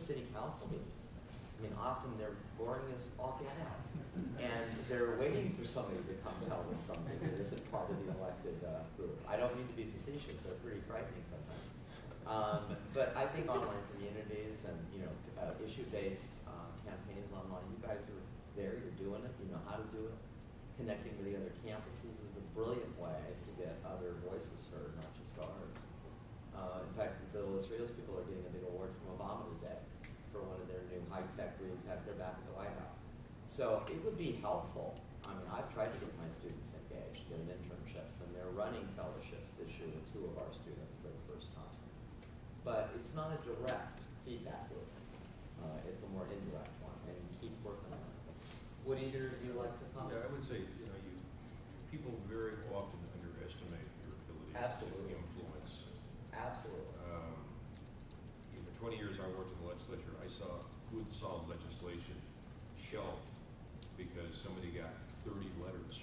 city council meetings. I mean, often they're boring as all get out. And they're waiting for somebody to come tell them something that isn't part of the elected group. I don't mean to be facetious, they're pretty frightening sometimes. But I think online communities and issue-based campaigns online, you guys are there, you're doing it, you know how to do it. Connecting with the other campuses is a brilliant way to get other voices heard, not just ours. In fact, the Los Rios people are getting a big award from Obama today for one of their new high-tech green tech. They're back at the White House. So it would be helpful. I mean, I've tried to get my students engaged, get them internships, and they're running fellowships this year with 2 of our students for the first time. But it's not a direct feedback loop. It's a more indirect one, and keep working on it. Would either of you like to comment? Yeah, I would say, people very often underestimate your ability Absolutely. to influence. Absolutely. In the 20 years I worked in the legislature, I saw good, solid legislation shelved because somebody got 30 letters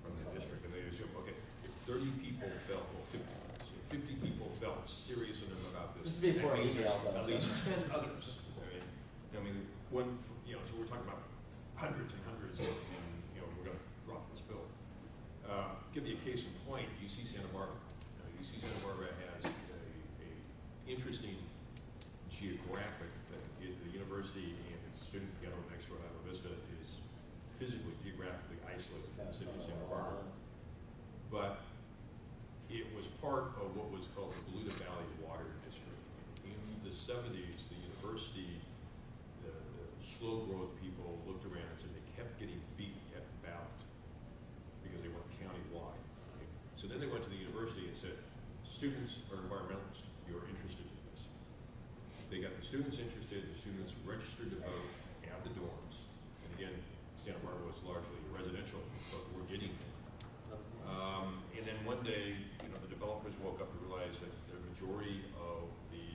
from the district, and they assumed, okay, if 30 people felt, well, 50 people felt serious enough about this, just before that means email, at least 10 others. So we're talking about hundreds and hundreds, and we're going to drop this bill. Give me a case in point. UC Santa Barbara. UC Santa Barbara has a interesting geographic. The university and the student piano next door, Isla Vista, is physically, geographically isolated from the city of Santa Barbara. But it was part of what was called the Voluta Valley Water District. In the 70s, the university, the slow growth people looked around and said they kept getting beat at the ballot because they went county-wide. Right? So then they went to the university and said, students are environmentalists, you're interested in this. They got the students interested, the students registered to vote at the dorms. And again, Santa Barbara was largely residential, but we're getting there. And then one day, the developers woke up and realized that the majority of the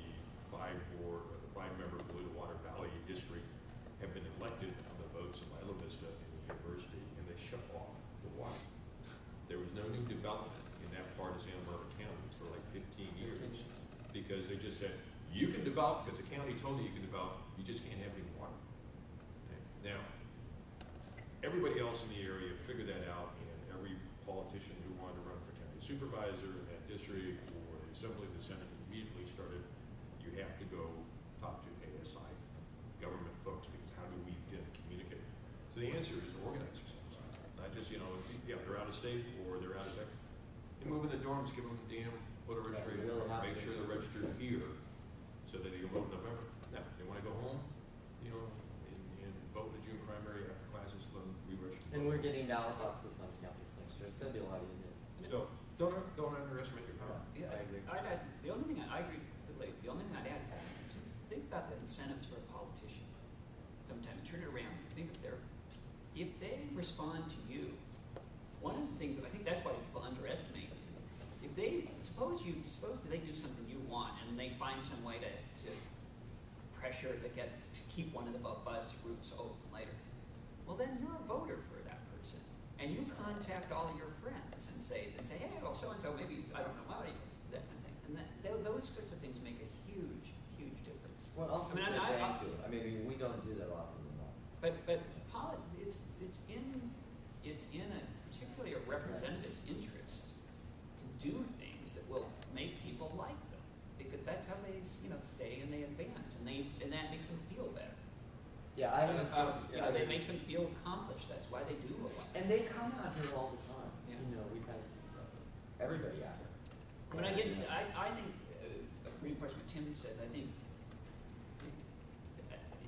5-member Voluta Water Valley District have been elected on the votes of Isla Vista and the university, and they shut off the water. There was no new development in that part of Santa Barbara County for like 15 years because they just said, you can develop, because the county told you can develop, you just can't have any water. Okay. Now, everybody else in the area figured that out, and every politician who wanted to run for county supervisor in that district or the assembly, the Senate immediately started, you have to go talk to ASI, government folks, because how do we communicate? So the answer is organize yourselves. Not just, they're out of state or they're out of Texas. They move in the dorms, give them the damn voter registration card, make sure they're registered here so that they can vote in November. Now, they want to go home, and vote in the June primary after classes, let them re-register. And we're getting ballot boxes on campus next year. It's going to be a lot easier. So don't underestimate your power. Yeah, I agree. The only thing I agree with, the only thing I'd add is think about the incentives for a politician. Sometimes turn it around. Think if they respond to you, one of the things that I think that's why people underestimate. If they suppose they do something you want and they find some way to pressure to keep one of the bus routes open later, well then you're a voter for that person. And you contact all of your friends and say, hey, well, so-and-so, maybe, I don't know, that kind of thing. And those sorts of things make a huge, huge difference. Well, also say thank you. I mean, we don't do that often enough. But it's in particularly a representative's interest to do things that will make people like them, because that's how they, stay and they advance, and that makes them feel better. Yeah, it makes them feel accomplished. That's why they do a lot. And they come out here all the time. Yeah. We've had everybody out here. But I think reinforcing what Tim says. I think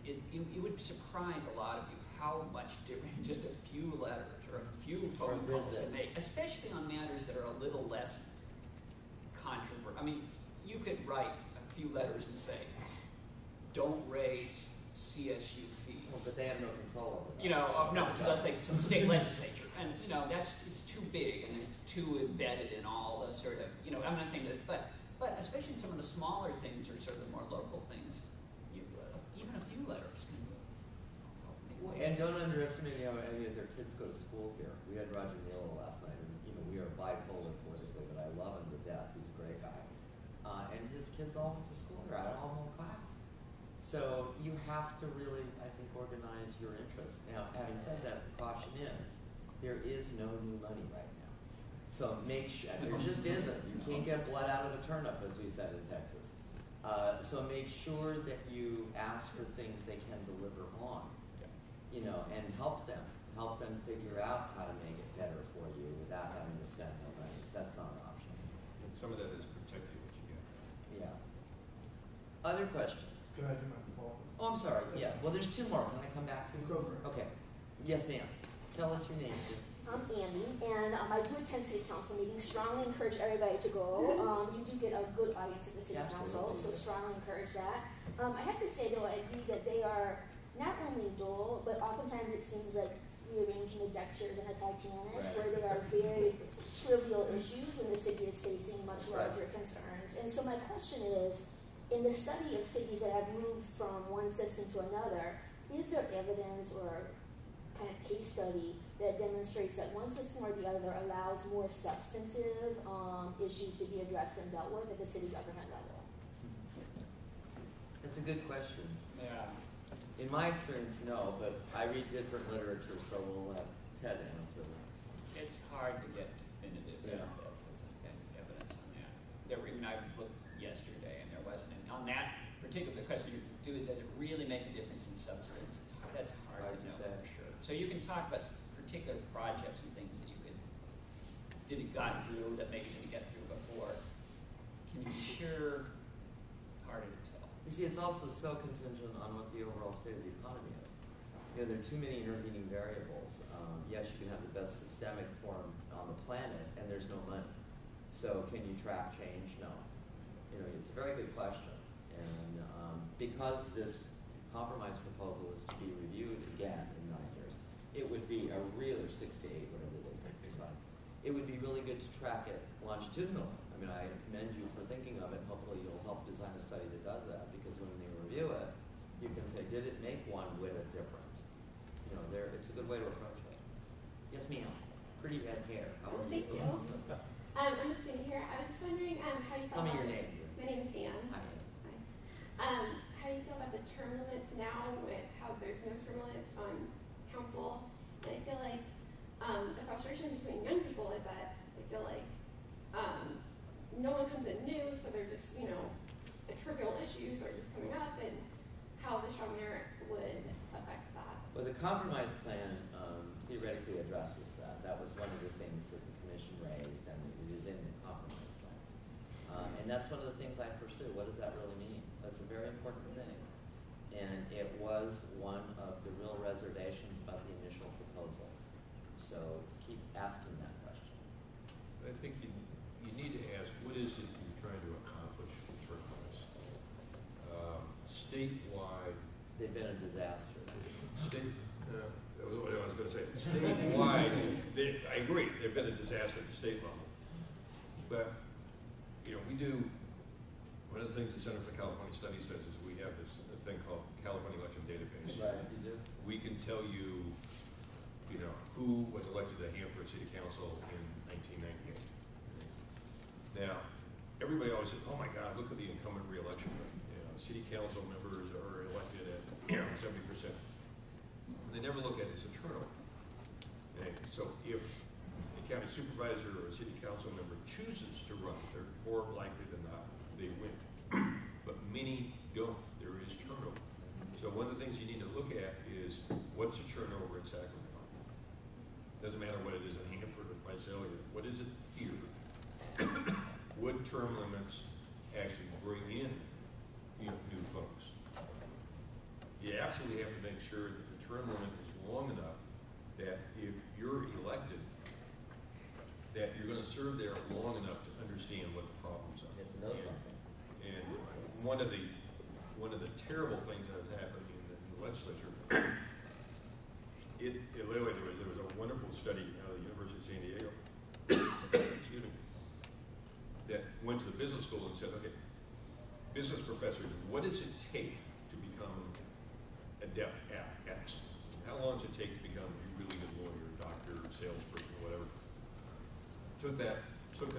it would surprise a lot of you how much different just a few letters or a few phone calls can make, especially on matters that are a little less controversial. I mean, you could write a few letters and say, "Don't raise CSU fees." Well, but they have no control over that. No, let's say to the state legislature, and it's too big and it's too embedded in all the sort of I'm not saying this, but especially in some of the smaller things or sort of the more local things, even a few letters can. And don't underestimate any of their kids go to school here. We had Roger Neal last night, and we are bipolar politically, but I love him to death. He's a great guy, and his kids all went to school here. I don't have home class. So you have to really, I think, organize your interests. Now, having said that, the caution is, there is no new money right now. So make sure, there just isn't. You can't get blood out of a turnip, as we said in Texas. So make sure that you ask for things they can deliver on, you know, and help them figure out how to make it better for you without having to spend no money, because that's not an option. And some of that is protect you what you get. Yeah. Other questions? Can I do my follow-up? Oh, I'm sorry, Yes, yeah. ma'am. Well, there's two more. Can I come back to you? Go for it. Okay. Yes, ma'am. Tell us your name. I'm Andy, and I do attend city council meetings. Strongly encourage everybody to go. You do get a good audience at the city council, so strongly encourage that. I have to say though, I agree that they are not only dull, but oftentimes it seems like rearranging the deck chairs in a Titanic, Right. where there are very trivial issues and the city is facing much That's right. larger concerns. And so my question is, in the study of cities that have moved from one system to another, is there evidence or kind of case study that demonstrates that one system or the other allows more substantive issues to be addressed and dealt with at the city government level? That's a good question. Yeah. In my experience, no, but I read different literature, so we'll have Ted answer that. It's hard to get definitive Yeah. evidence on that. There were, even I looked yesterday and there wasn't. And on that particular question you do is, does it really make a difference in substance? That's hard Hard to to know say. for sure. So you can talk about particular projects and things that you could, did it got through that maybe didn't get through before. Can you be sure? Harder to tell. You see, it's also so contingent on what the overall state of the economy is. You know, there are too many intervening variables. Yes, you can have the best systemic form on the planet, and there's no money. So can you track change? No. You know, it's a very good question. And because this compromise proposal is to be reviewed again in 9 years, it would be a real, or 6 to 8, whatever they decide. It would be really good to track it longitudinally. I mean, I commend you for thinking of it. Hopefully you'll help design a study that does that, because when you review it, you can say, did it make one whit of difference? You know, it's a good way to approach it. Yes, ma'am. Pretty red hair. How are you? Thank you. I'm a student here. I was just wondering how you feel Tell me about your name. My name is Anne. Hi, Ann. How you feel about the term limits now with how there's no term limits on council. And I feel like the frustration between young people is that they feel like no one comes in new, so they're just, you know, trivial issues are just coming up, and how the strong merit would affect that. Well, the compromise plan theoretically addresses that. That was one of the things that the commission raised, and it is in the compromise plan. And that's one of the things I pursue. What does that really mean? That's a very important thing. And it was one of the real reservations about the initial proposal. So keep asking that question. I think you need to ask, what is it you're trying to accomplish with term limits? Statewide. They've been a disaster. That was what I was going to say. Statewide, I agree, they've been a disaster at the state level. But, you know, we do, one of the things the Center for California Studies does is we have this thing called California Election Database. Right, you do? We can tell you, you know, who was elected to Hanford City Council in 1998. Now, everybody always says, oh my God, look at the incumbent re-election rate. You know, city council members are elected at 70%. They never look at it as a turnover. And so if a county supervisor or a city council member chooses to run, they're more likely than not, they win. But many don't. There is turnover. So one of the things you need to look at is, what's the turnover in Sacramento? Doesn't matter what it is in Hanford or Visalia. What is it here? Would term limits actually bring in, you know, new folks? You absolutely have to make sure that the term limit is long enough that if you're elected, that you're going to serve there long enough to understand what the problems are. You have to know something. And one of the terrible things that was happening in the legislature, literally there was a wonderful study out of the University of San Diego, excuse me, that went to the business school and said, okay, business professors, what does it take to become adept at X? How long does it take to become a really good lawyer, doctor, salesperson, whatever? Took it